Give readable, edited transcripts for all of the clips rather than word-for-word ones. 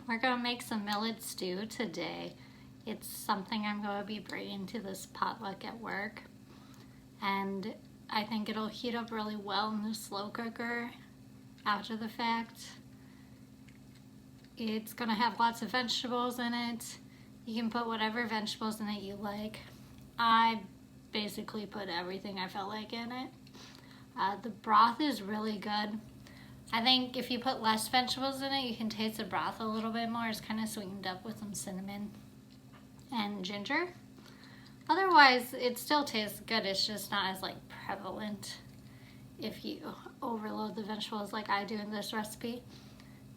We're going to make some millet stew today. It's something I'm going to be bringing to this potluck at work. And I think it'll heat up really well in the slow cooker after the fact. It's going to have lots of vegetables in it. You can put whatever vegetables in it you like. I basically put everything I felt like in it. The broth is really good. I think if you put less vegetables in it, you can taste the broth a little bit more. It's kind of sweetened up with some cinnamon and ginger. Otherwise, it still tastes good. It's just not as prevalent if you overload the vegetables like I do in this recipe.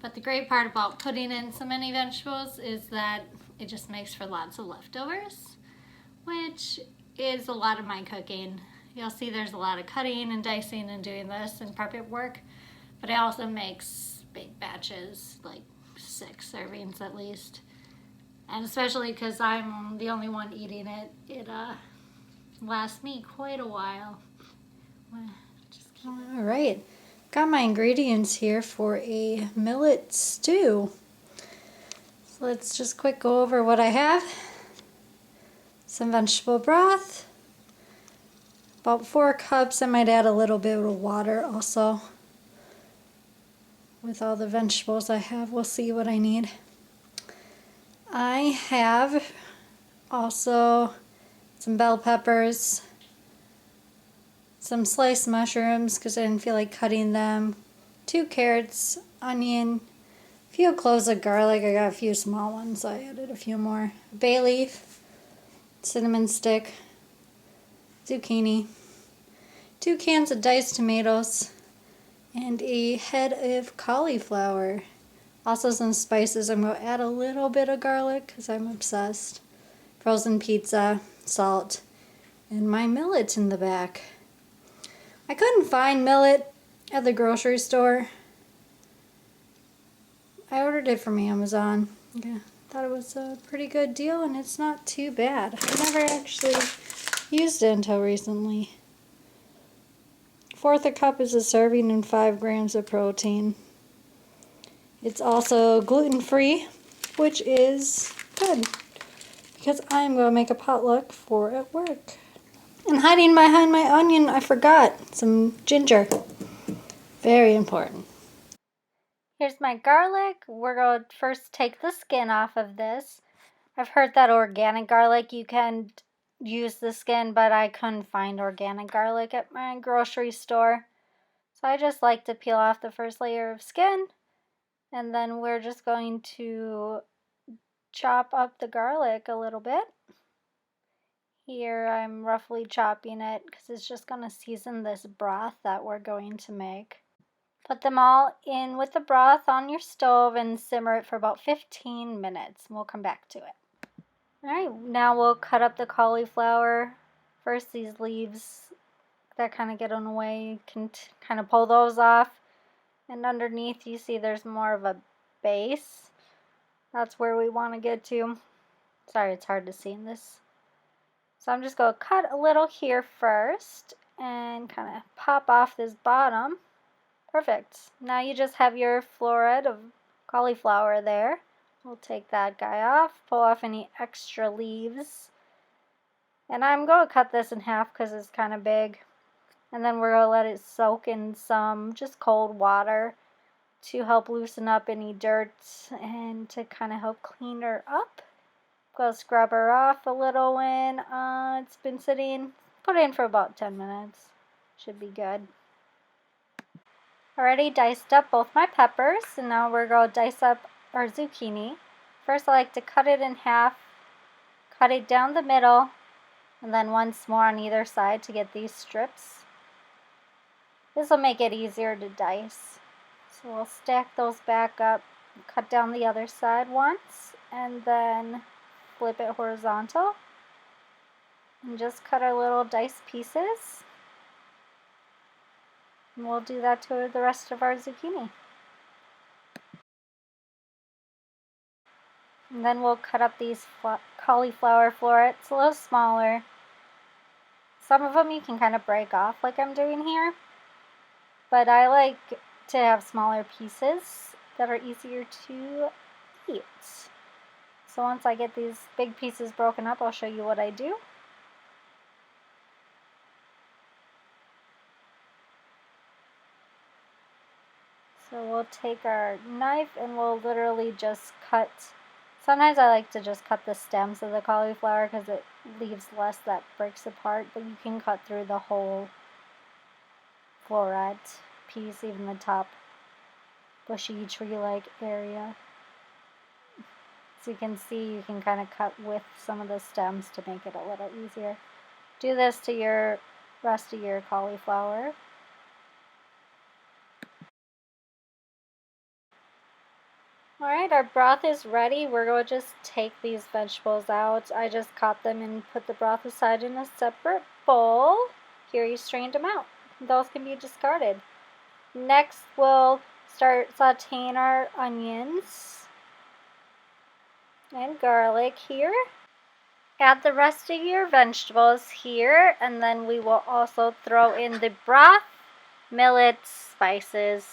But the great part about putting in so many vegetables is that it just makes for lots of leftovers, which is a lot of my cooking. You'll see there's a lot of cutting and dicing and doing this and prep at work, but it also makes big batches, like 6 servings at least. And especially because I'm the only one eating it, it lasts me quite a while. All right, got my ingredients here for a millet stew. So let's just quick go over what I have. Some vegetable broth, about 4 cups. I might add a little bit of water also. With all the vegetables I have, we'll see what I need. I have also some bell peppers, some sliced mushrooms because I didn't feel like cutting them, 2 carrots, onion, a few cloves of garlic. I got a few small ones, so I added a few more. Bay leaf, cinnamon stick, zucchini, 2 cans of diced tomatoes, and a head of cauliflower. Also some spices. I'm going to add a little bit of garlic because I'm obsessed. Frozen pizza, salt, and my millet in the back. I couldn't find millet at the grocery store. I ordered it from Amazon. Yeah, thought it was a pretty good deal and it's not too bad. I never actually used it until recently. 1/4 cup is a serving and 5 grams of protein. It's also gluten-free, which is good because I'm going to make a potluck for at work. And hiding behind my onion, I forgot some ginger. Very important. Here's my garlic. We're going to first take the skin off of this. I've heard that organic garlic, you can use the skin, but I couldn't find organic garlic at my grocery store. So I just like to peel off the first layer of skin. And then we're just going to chop up the garlic a little bit. Here I'm roughly chopping it because it's just going to season this broth that we're going to make. Put them all in with the broth on your stove and simmer it for about 15 minutes. We'll come back to it. Alright, now we'll cut up the cauliflower. First, these leaves that kind of get in the way, you can kind of pull those off. And underneath you see there's more of a base. That's where we want to get to. Sorry, it's hard to see in this. So I'm just going to cut a little here first and kind of pop off this bottom. Perfect. Now you just have your floret of cauliflower there. We'll take that guy off, pull off any extra leaves. And I'm going to cut this in half because it's kind of big. And then we're going to let it soak in some just cold water to help loosen up any dirt and to kind of help clean her up. Go scrub her off a little when it's been sitting. Put it in for about 10 minutes. Should be good. Already diced up both my peppers, and now we're going to dice up our zucchini. First I like to cut it in half, cut it down the middle, and then once more on either side to get these strips. This will make it easier to dice. So we'll stack those back up, cut down the other side once, and then flip it horizontal. And just cut our little diced pieces. And we'll do that to the rest of our zucchini. And then we'll cut up these cauliflower florets a little smaller. Some of them you can kind of break off like I'm doing here. But I like to have smaller pieces that are easier to eat. So once I get these big pieces broken up, I'll show you what I do. So we'll take our knife and we'll literally just cut. Sometimes I like to just cut the stems of the cauliflower because it leaves less that breaks apart, but you can cut through the whole floret piece, even the top bushy tree-like area. So you can see you can kind of cut with some of the stems to make it a little easier. Do this to your rest of your cauliflower. Alright, our broth is ready. We're going to just take these vegetables out. I just caught them and put the broth aside in a separate bowl. Here you strained them out. Those can be discarded. Next, we'll start sauteing our onions and garlic here. Add the rest of your vegetables here, and then we will also throw in the broth, millet, spices.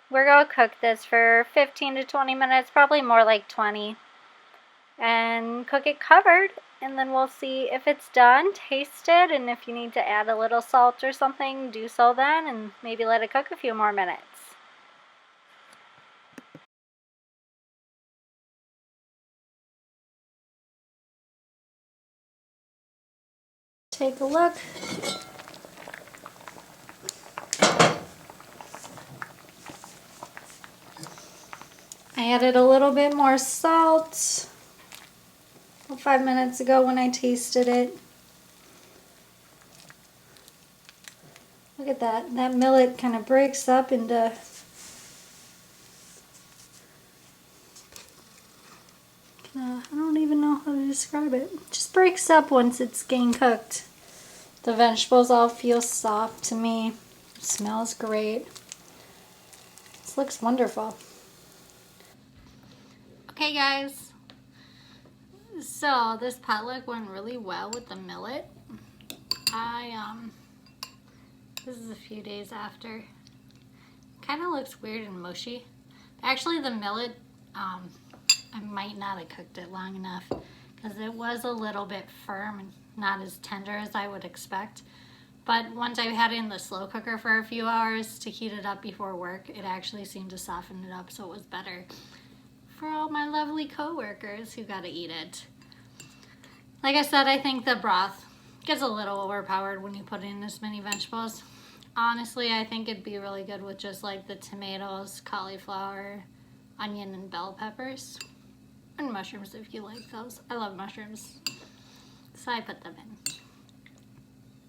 We're going to cook this for 15 to 20 minutes, probably more like 20. And cook it covered, and then we'll see if it's done, taste it, and if you need to add a little salt or something, do so then, and maybe let it cook a few more minutes. Take a look. I added a little bit more salt 5 minutes ago when I tasted it. Look at that. That millet kind of breaks up into I don't even know how to describe it. It just breaks up once it's getting cooked. The vegetables all feel soft to me. It smells great. This looks wonderful. Okay guys, so this potluck went really well with the millet. This is a few days after. Kind of looks weird and mushy. Actually the millet, I might not have cooked it long enough because it was a little bit firm and not as tender as I would expect. But once I had it in the slow cooker for a few hours to heat it up before work, it actually seemed to soften it up, so it was better for all my lovely co-workers who got to eat it. Like I said, I think the broth gets a little overpowered when you put in this many vegetables. Honestly, I think it'd be really good with just like the tomatoes, cauliflower, onion, and bell peppers. And mushrooms if you like those. I love mushrooms, so I put them in.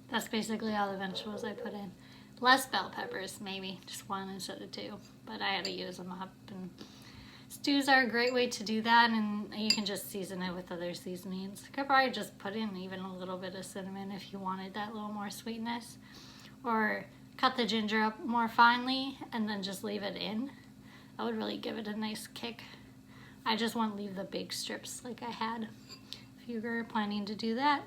That's basically all the vegetables I put in. Less bell peppers, maybe. Just one instead of two. But I had to use them up. And stews are a great way to do that, and you can just season it with other seasonings. You could probably just put in even a little bit of cinnamon if you wanted that little more sweetness. Or cut the ginger up more finely and then just leave it in. That would really give it a nice kick. I just won't leave the big strips like I had if you were planning to do that.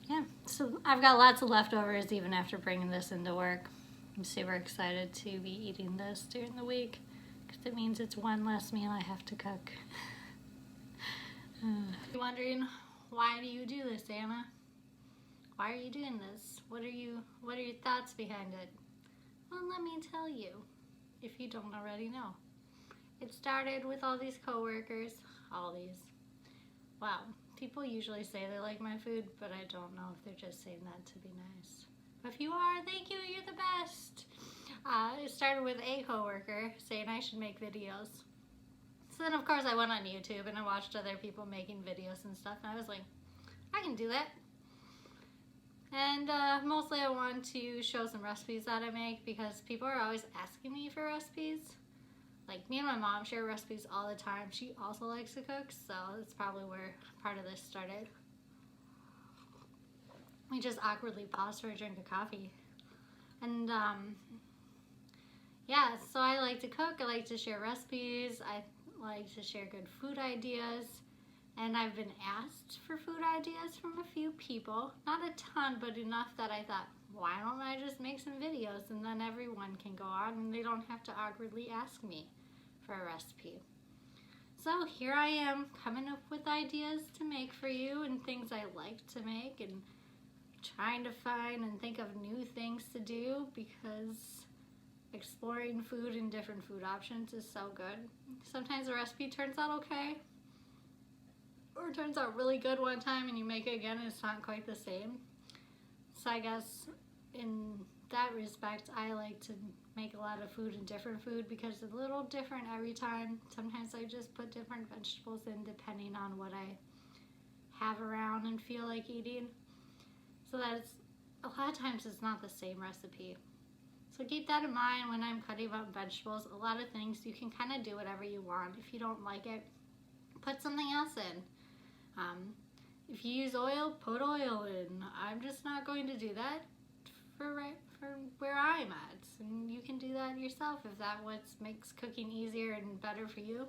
Yeah, so I've got lots of leftovers even after bringing this into work. I'm super excited to be eating this during the week because it means it's one less meal I have to cook. You're wondering, why do you do this, Anna? Why are you doing this? What are your thoughts behind it? Well, let me tell you, if you don't already know. It started with all these coworkers, wow, people usually say they like my food, but I don't know if they're just saying that to be nice. If you are, thank you, you're the best. It started with a coworker saying I should make videos. So then of course I went on YouTube and I watched other people making videos and stuff, and I was like, I can do that. And mostly I want to show some recipes that I make because people are always asking me for recipes. Like, me and my mom share recipes all the time. She also likes to cook, so that's probably where part of this started. We just awkwardly paused for a drink of coffee. And, yeah, so I like to cook. I like to share recipes. I like to share good food ideas. And I've been asked for food ideas from a few people. Not a ton, but enough that I thought, why don't I just make some videos and then everyone can go on and they don't have to awkwardly ask me for a recipe. So here I am coming up with ideas to make for you and things I like to make and trying to find and think of new things to do because exploring food and different food options is so good. Sometimes the recipe turns out okay or it turns out really good one time and you make it again and it's not quite the same. So I guess in that respect I like to make a lot of food and different food because it's a little different every time. Sometimes I just put different vegetables in depending on what I have around and feel like eating. So that it's, a lot of times it's not the same recipe. So keep that in mind when I'm cutting up vegetables. A lot of things you can kind of do whatever you want. If you don't like it, put something else in. If you use oil, put oil in. I'm just not going to do that for where I'm at. And you can do that yourself if that what makes cooking easier and better for you.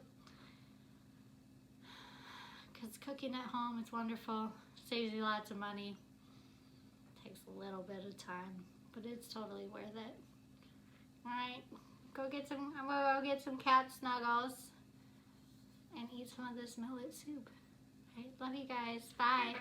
Because cooking at home, it's wonderful. Saves you lots of money. Takes a little bit of time, but it's totally worth it. Alright, I'm gonna go get some cat snuggles and eat some of this millet soup. Alright, love you guys. Bye.